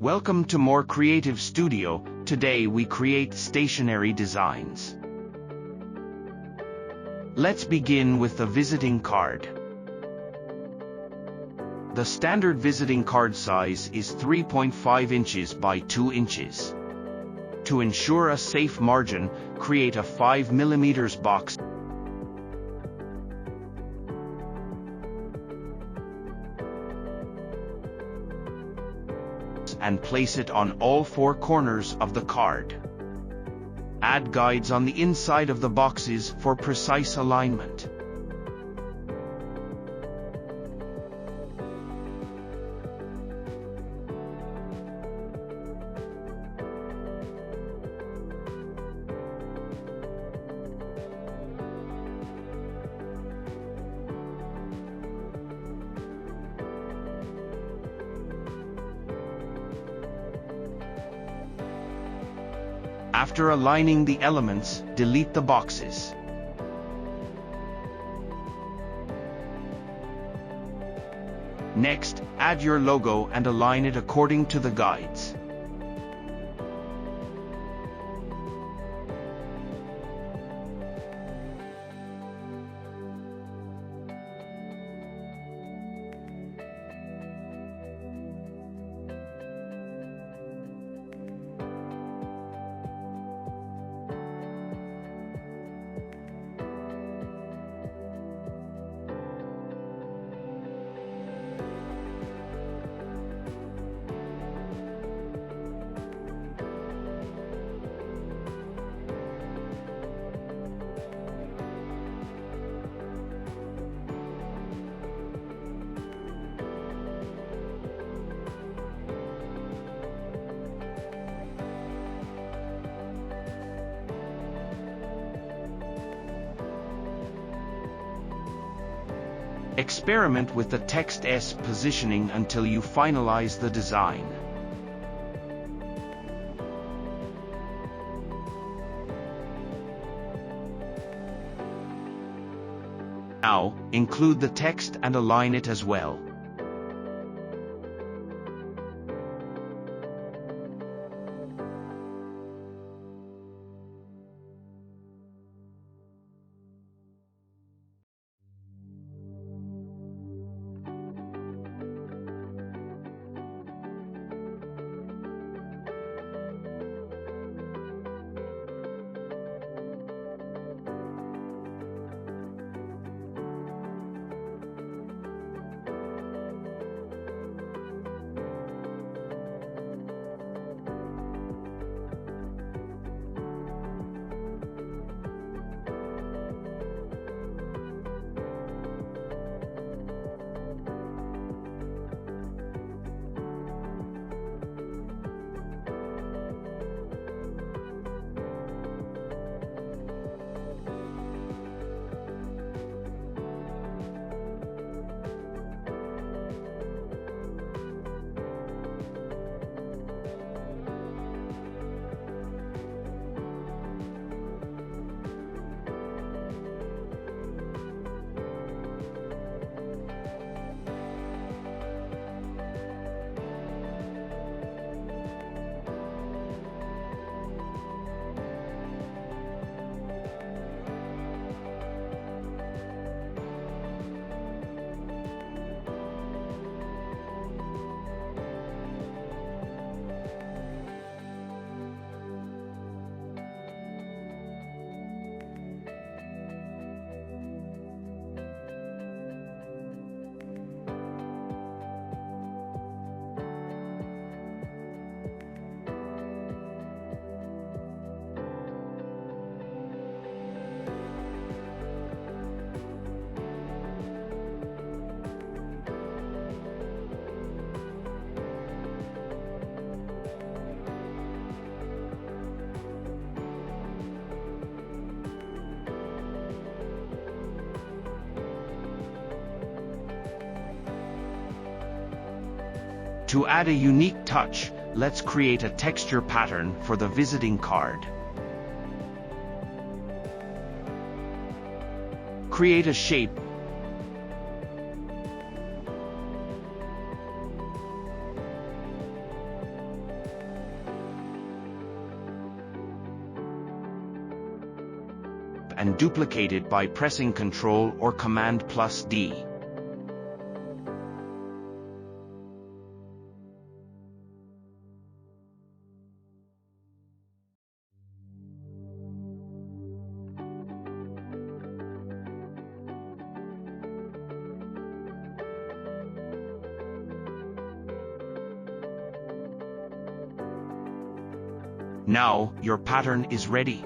Welcome to More Creative Studio. Today we create stationery designs. Let's begin with the visiting card. The standard visiting card size is 3.5 inches by 2 inches. To ensure a safe margin, create a 5 mm box and place it on all 4 corners of the card. Add guides on the inside of the boxes for precise alignment. After aligning the elements, delete the boxes. Next, add your logo and align it according to the guides. Experiment with the text S positioning until you finalize the design. Now, include the text and align it as well. To add a unique touch, let's create a texture pattern for the visiting card. Create a shape. and duplicate it by pressing Ctrl or Command plus D. Now, your pattern is ready.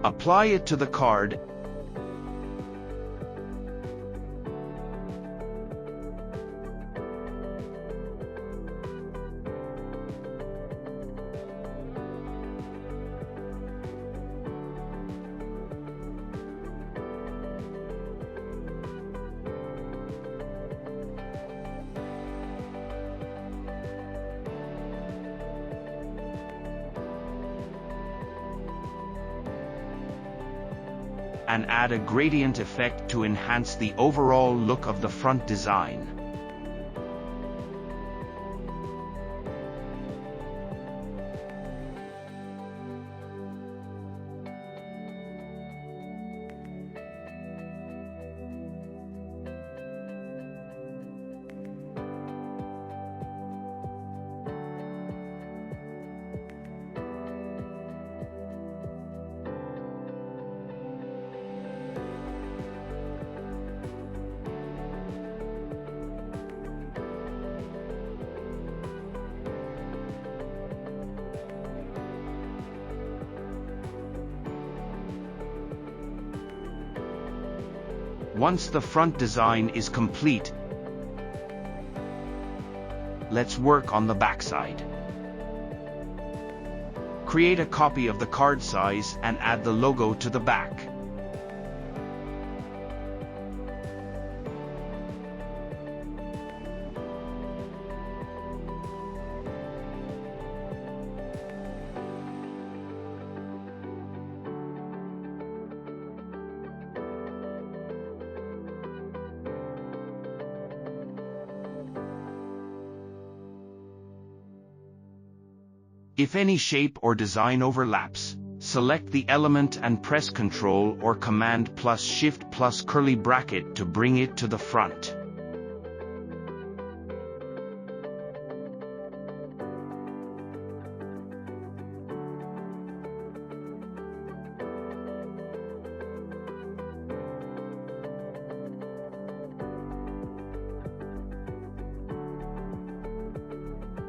Apply it to the card. And add a gradient effect to enhance the overall look of the front design. Once the front design is complete, let's work on the backside. Create a copy of the card size and add the logo to the back. If any shape or design overlaps, select the element and press Ctrl or Command plus Shift plus curly bracket to bring it to the front.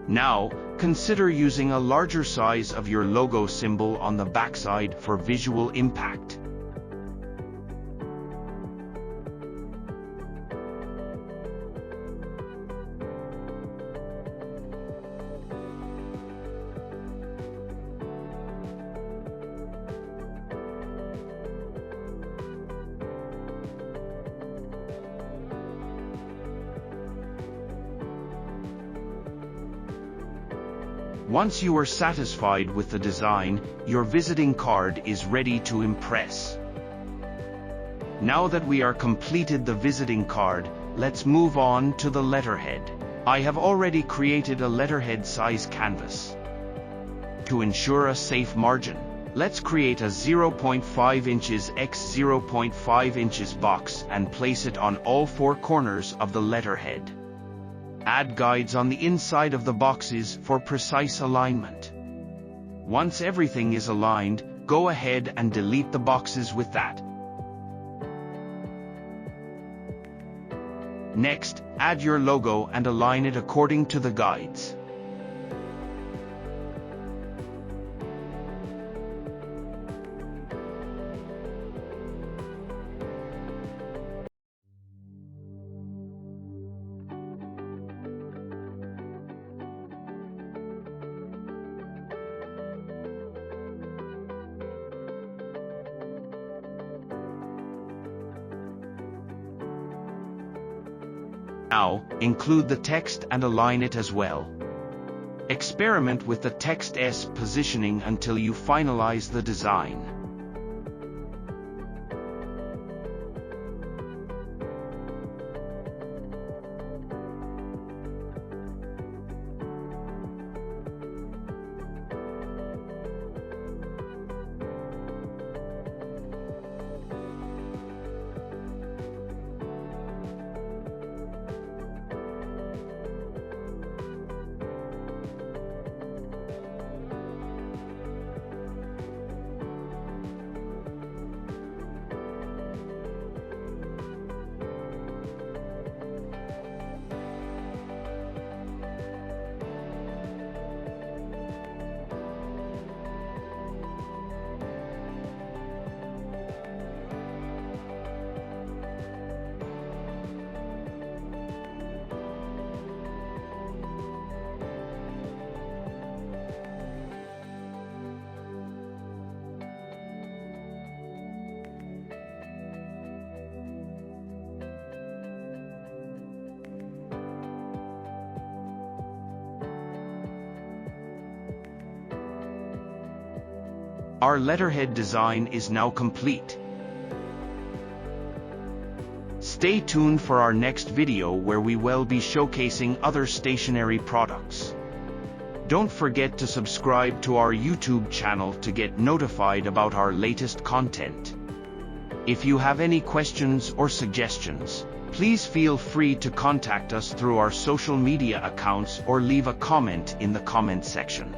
Now, consider using a larger size of your logo symbol on the backside for visual impact. Once you are satisfied with the design, your visiting card is ready to impress. Now that we are completed the visiting card, let's move on to the letterhead. I have already created a letterhead size canvas. To ensure a safe margin, let's create a 0.5 inches x 0.5 inches box and place it on all four corners of the letterhead. Add guides on the inside of the boxes for precise alignment. Once everything is aligned, go ahead and delete the boxes with that. Next, add your logo and align it according to the guides. Now, include the text and align it as well. Experiment with the text's positioning until you finalize the design. Our letterhead design is now complete. Stay tuned for our next video where we will be showcasing other stationery products. Don't forget to subscribe to our YouTube channel to get notified about our latest content. If you have any questions or suggestions, please feel free to contact us through our social media accounts or leave a comment in the comment section.